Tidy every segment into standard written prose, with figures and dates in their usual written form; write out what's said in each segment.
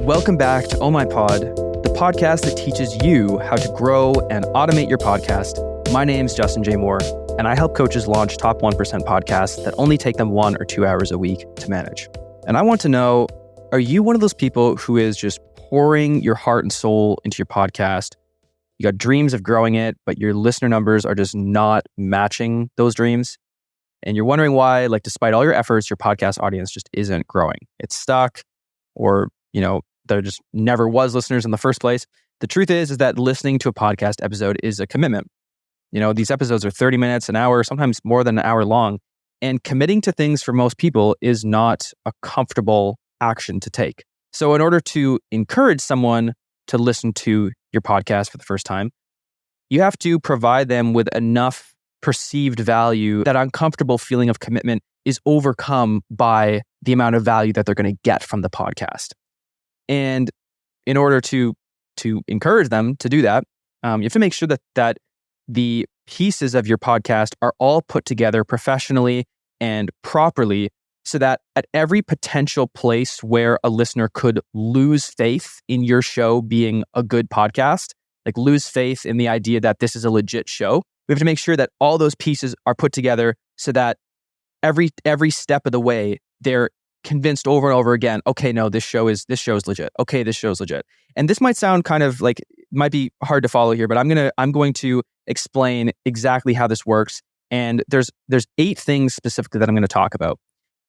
Welcome back to Oh My Pod, the podcast that teaches you how to grow and automate your podcast. My name's Justin J. Moore, and I help coaches launch top 1% podcasts that only take them 1 or 2 hours a week to manage. And I want to know, are you one of those people who is just pouring your heart and soul into your podcast? You got dreams of growing it, but your listener numbers are just not matching those dreams. And you're wondering why, despite all your efforts, your podcast audience just isn't growing. It's stuck, or, there just never was listeners in the first place. The truth is that listening to a podcast episode is a commitment. These episodes are 30 minutes, an hour, sometimes more than an hour long. And committing to things for most people is not a comfortable action to take. So in order to encourage someone to listen to your podcast for the first time, you have to provide them with enough perceived value that uncomfortable feeling of commitment is overcome by the amount of value that they're going to get from the podcast. And in order to encourage them to do that, you have to make sure that the pieces of your podcast are all put together professionally and properly, so that at every potential place where a listener could lose faith in your show being a good podcast, lose faith in the idea that this is a legit show, we have to make sure that all those pieces are put together so that every step of the way, they're convinced over and over again, okay, no, this show is legit. Okay, this show's legit. And this might sound kind of might be hard to follow here, but I'm going to explain exactly how this works. And there's 8 things specifically that I'm going to talk about.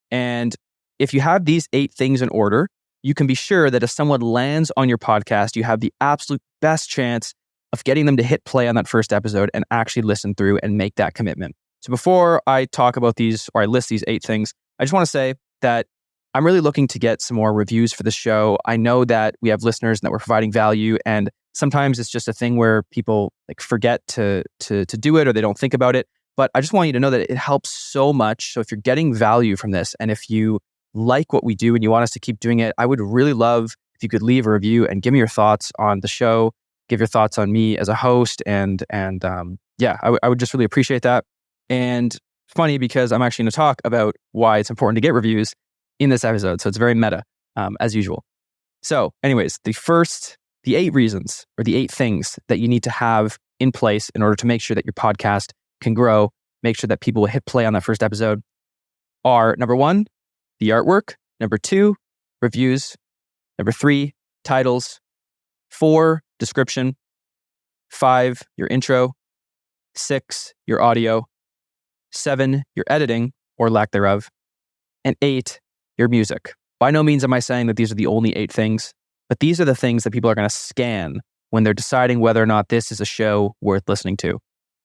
And if you have these 8 things in order, you can be sure that if someone lands on your podcast, you have the absolute best chance of getting them to hit play on that first episode and actually listen through and make that commitment. So before I talk about these, or I list these 8 things, I just want to say that I'm really looking to get some more reviews for the show. I know that we have listeners and that we're providing value, and sometimes it's just a thing where people forget to do it, or they don't think about it. But I just want you to know that it helps so much. So if you're getting value from this, and if you like what we do and you want us to keep doing it, I would really love if you could leave a review and give me your thoughts on the show, give your thoughts on me as a host, and I would just really appreciate that. And funny, because I'm actually going to talk about why it's important to get reviews in this episode. So it's very meta, as usual. So anyways, the 8 reasons, or the 8 things that you need to have in place in order to make sure that your podcast can grow, make sure that people will hit play on that first episode, are: number 1, the artwork; number 2, reviews; number 3, titles; 4, description; 5, your intro; 6, your audio; 7, your editing or lack thereof; and 8, your music. By no means am I saying that these are the only 8 things, but these are the things that people are going to scan when they're deciding whether or not this is a show worth listening to.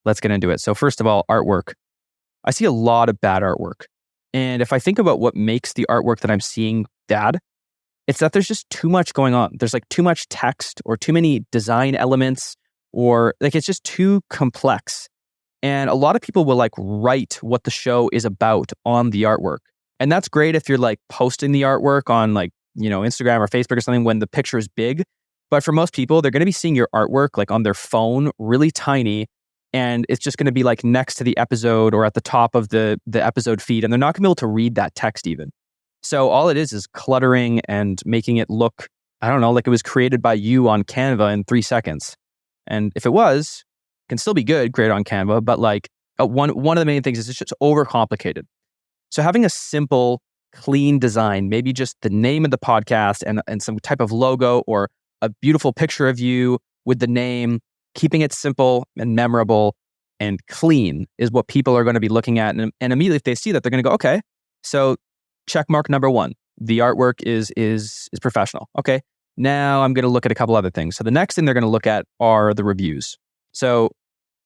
Let's get into it. So first of all, artwork. I see a lot of bad artwork. And if I think about what makes the artwork that I'm seeing bad, it's that there's just too much going on. There's too much text, or too many design elements, or it's just too complex. And a lot of people will write what the show is about on the artwork. And that's great if you're posting the artwork on Instagram or Facebook or something when the picture is big. But for most people, they're going to be seeing your artwork on their phone, really tiny. And it's just going to be next to the episode or at the top of the episode feed. And they're not going to be able to read that text even. So all it is cluttering and making it look, I don't know, like it was created by you on Canva in 3 seconds. And if it was, it can still be good, created on Canva. But one of the main things is it's just overcomplicated. So having a simple, clean design, maybe just the name of the podcast and some type of logo, or a beautiful picture of you with the name, keeping it simple and memorable and clean is what people are going to be looking at. And immediately if they see that, they're going to go, okay, so check mark number 1, the artwork is professional. Okay, now I'm going to look at a couple other things. So the next thing they're going to look at are the reviews. So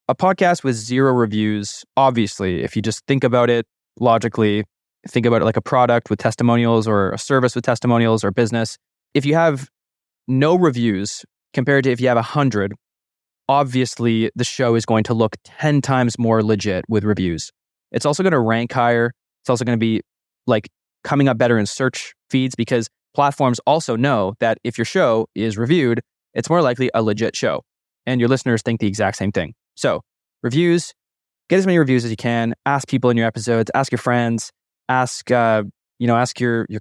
a podcast with 0 reviews, obviously, if you just think about it logically, think about it like a product with testimonials, or a service with testimonials, or business. If you have no reviews compared to if you have 100, obviously the show is going to look 10 times more legit with reviews. It's also going to rank higher. It's also going to be coming up better in search feeds, because platforms also know that if your show is reviewed, it's more likely a legit show. And your listeners think the exact same thing. So reviews, get as many reviews as you can. Ask people in your episodes, ask your friends, ask your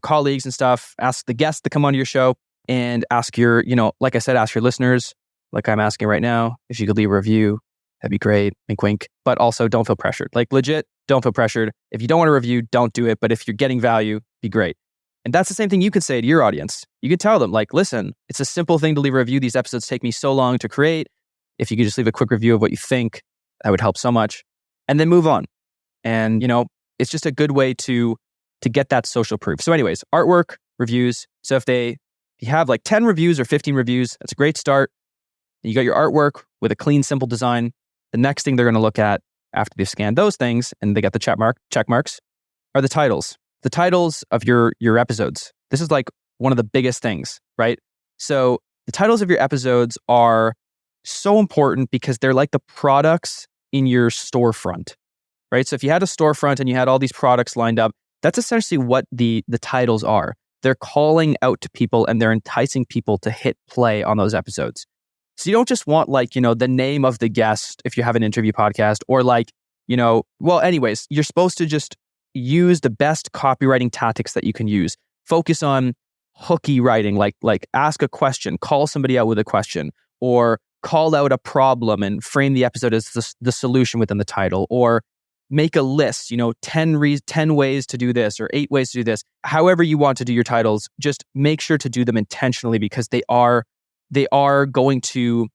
colleagues and stuff, ask the guests that come onto your show. and ask your, like I said, ask your listeners, like I'm asking right now, if you could leave a review, that'd be great. Wink, wink. But also don't feel pressured. Like legit, don't feel pressured. If you don't want to review, don't do it. But if you're getting value, be great. And that's the same thing you could say to your audience. You could tell them like, listen, it's a simple thing to leave a review. These episodes take me so long to create. If you could just leave a quick review of what you think, that would help so much. And then move on. And, it's just a good way to get that social proof. So anyways, artwork, reviews. So if you have like 10 reviews or 15 reviews, that's a great start. You got your artwork with a clean, simple design. The next thing they're going to look at after they've scanned those things and they got the check marks are the titles. The titles of your episodes. This is like one of the biggest things, right? So the titles of your episodes are so important because they're like the products in your storefront, right? So if you had a storefront and you had all these products lined up, that's essentially what the titles are. They're calling out to people and they're enticing people to hit play on those episodes. So you don't just want like, the name of the guest if you have an interview podcast or like, anyways, you're supposed to just use the best copywriting tactics that you can use. Focus on hooky writing, like ask a question, call somebody out with a question, or call out a problem and frame the episode as the solution within the title, or make a list, 10 ways to do this or 8 ways to do this. However you want to do your titles, just make sure to do them intentionally because they are going to,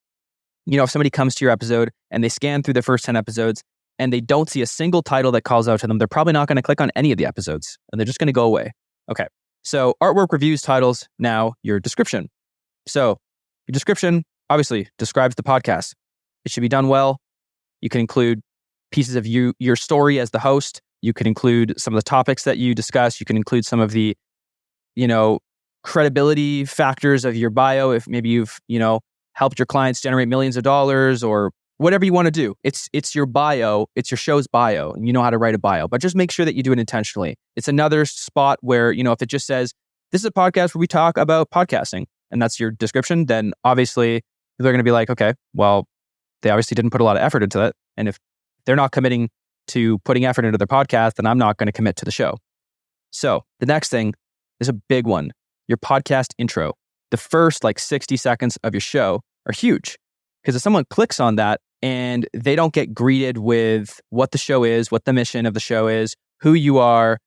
if somebody comes to your episode and they scan through the first 10 episodes and they don't see a single title that calls out to them, they're probably not going to click on any of the episodes and they're just going to go away. Okay. So artwork, reviews, titles, now your description. So your description obviously describes the podcast. It should be done well. You can include pieces of your story as the host. You can include some of the topics that you discuss. You can include some of the, credibility factors of your bio. If maybe you've, helped your clients generate millions of dollars or whatever you want to do. It's your bio. It's your show's bio and you know how to write a bio, but just make sure that you do it intentionally. It's another spot where, if it just says, this is a podcast where we talk about podcasting and that's your description, then obviously they're going to be like, okay, well, they obviously didn't put a lot of effort into that. And if they're not committing to putting effort into their podcast, then I'm not going to commit to the show. So the next thing is a big one. Your podcast intro. The first 60 seconds of your show are huge because if someone clicks on that and they don't get greeted with what the show is, what the mission of the show is, who you are,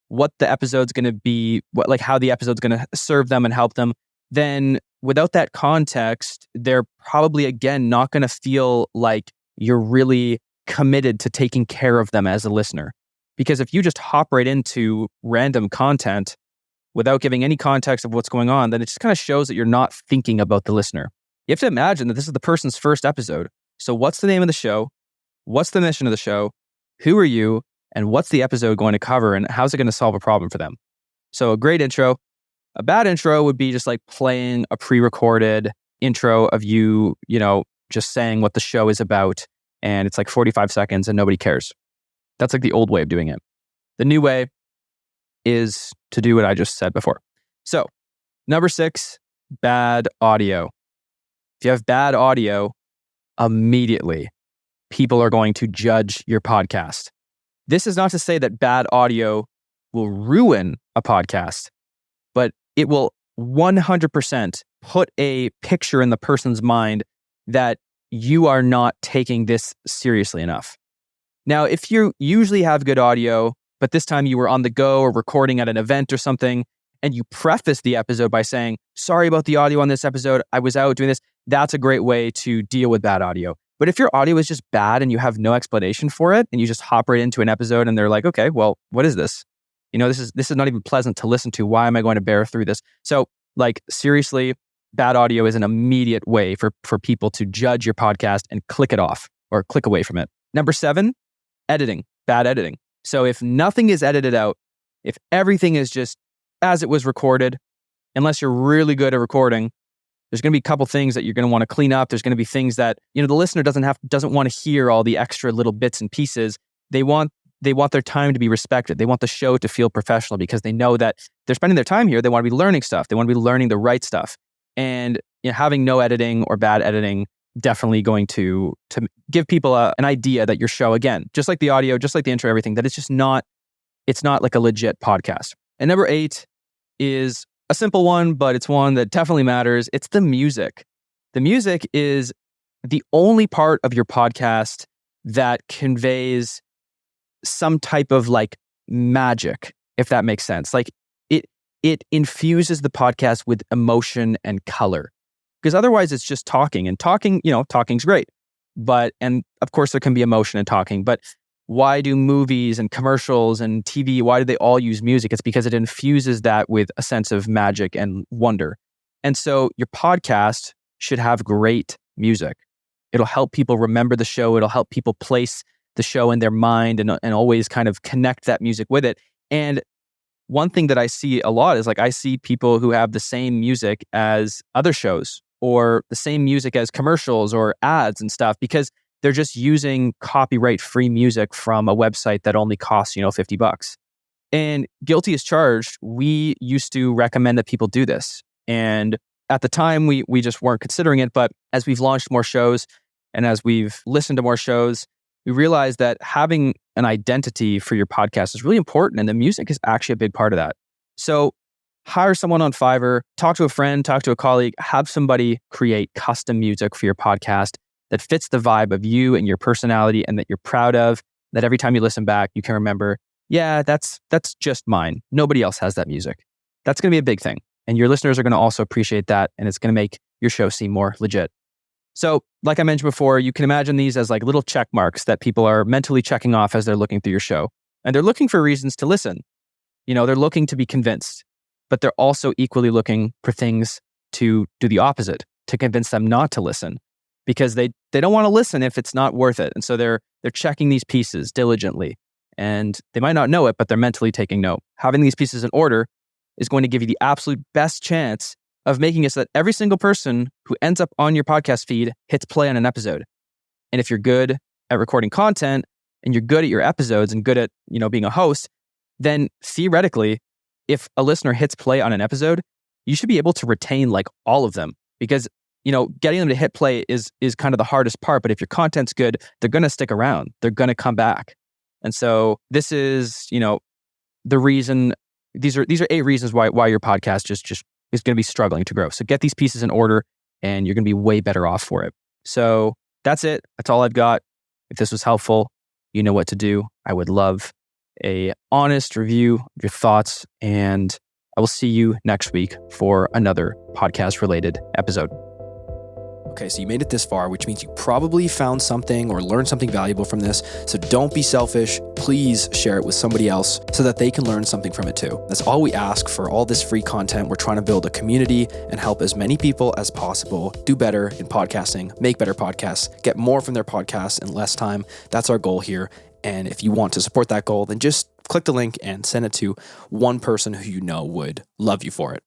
what the episode's going to be, how the episode's going to serve them and help them, then without that context, they're probably, again, not going to feel like you're really committed to taking care of them as a listener. Because if you just hop right into random content without giving any context of what's going on, then it just kind of shows that you're not thinking about the listener. You have to imagine that this is the person's first episode. So what's the name of the show? What's the mission of the show? Who are you? And what's the episode going to cover? And how's it going to solve a problem for them? So a great intro. A bad intro would be just like playing a pre-recorded intro of you, just saying what the show is about. And it's like 45 seconds and nobody cares. That's like the old way of doing it. The new way is to do what I just said before. So, number 6, bad audio. If you have bad audio, immediately people are going to judge your podcast. This is not to say that bad audio will ruin a podcast, but it will 100% put a picture in the person's mind that you are not taking this seriously enough. Now, if you usually have good audio, but this time you were on the go or recording at an event or something, and you preface the episode by saying, sorry about the audio on this episode, I was out doing this, that's a great way to deal with bad audio. But if your audio is just bad and you have no explanation for it, and you just hop right into an episode and they're like, okay, well, what is this? This is not even pleasant to listen to. Why am I going to bear through this? So seriously, bad audio is an immediate way for people to judge your podcast and click it off or click away from it. Number 7, editing, bad editing. So if nothing is edited out, if everything is just as it was recorded, unless you're really good at recording, there's going to be a couple things that you're going to want to clean up. There's going to be things that, the listener doesn't want to hear all the extra little bits and pieces. They want their time to be respected. They want the show to feel professional because they know that they're spending their time here. They want to be learning stuff. They want to be learning the right stuff. And having no editing or bad editing definitely going to give people an idea that your show, again, just like the audio, just like the intro, everything, that it's not like a legit podcast. And number 8 is a simple one, but it's one that definitely matters. It's the music. The music is the only part of your podcast that conveys some type of like magic, if that makes sense. Like it infuses the podcast with emotion and color. Because otherwise it's just talking, and talking's great. And of course there can be emotion in talking, but why do movies and commercials and TV, why do they all use music? It's because it infuses that with a sense of magic and wonder. And so your podcast should have great music. It'll help people remember the show. It'll help people place the show in their mind and always kind of connect that music with it. And one thing that I see a lot is like I see people who have the same music as other shows or the same music as commercials or ads and stuff because they're just using copyright-free music from a website that only costs, $50. And guilty as charged, we used to recommend that people do this. And at the time, we just weren't considering it. But as we've launched more shows and as we've listened to more shows, we realized that having an identity for your podcast is really important. And the music is actually a big part of that. So hire someone on Fiverr, talk to a friend, talk to a colleague, have somebody create custom music for your podcast that fits the vibe of you and your personality and that you're proud of, that every time you listen back, you can remember, yeah, that's just mine. Nobody else has that music. That's going to be a big thing. And your listeners are going to also appreciate that. And it's going to make your show seem more legit. So like I mentioned before, you can imagine these as like little check marks that people are mentally checking off as they're looking through your show. And they're looking for reasons to listen. They're looking to be convinced, but they're also equally looking for things to do the opposite, to convince them not to listen because they don't want to listen if it's not worth it. And so they're checking these pieces diligently and they might not know it, but they're mentally taking note. Having these pieces in order is going to give you the absolute best chance of making it so that every single person who ends up on your podcast feed hits play on an episode. And if you're good at recording content and you're good at your episodes and good at, being a host, then theoretically, if a listener hits play on an episode, you should be able to retain like all of them because, getting them to hit play is kind of the hardest part. But if your content's good, they're going to stick around. They're going to come back. And so this is, the reason, these are 8 reasons why your podcast just is going to be struggling to grow. So get these pieces in order and you're going to be way better off for it. So that's it. That's all I've got. If this was helpful, you know what to do. I would love a honest review of your thoughts, and I will see you next week for another podcast related episode. Okay, so you made it this far, which means you probably found something or learned something valuable from this. So don't be selfish. Please share it with somebody else so that they can learn something from it too. That's all we ask for all this free content. We're trying to build a community and help as many people as possible do better in podcasting, make better podcasts, get more from their podcasts in less time. That's our goal here. And if you want to support that goal, then just click the link and send it to one person who you know would love you for it.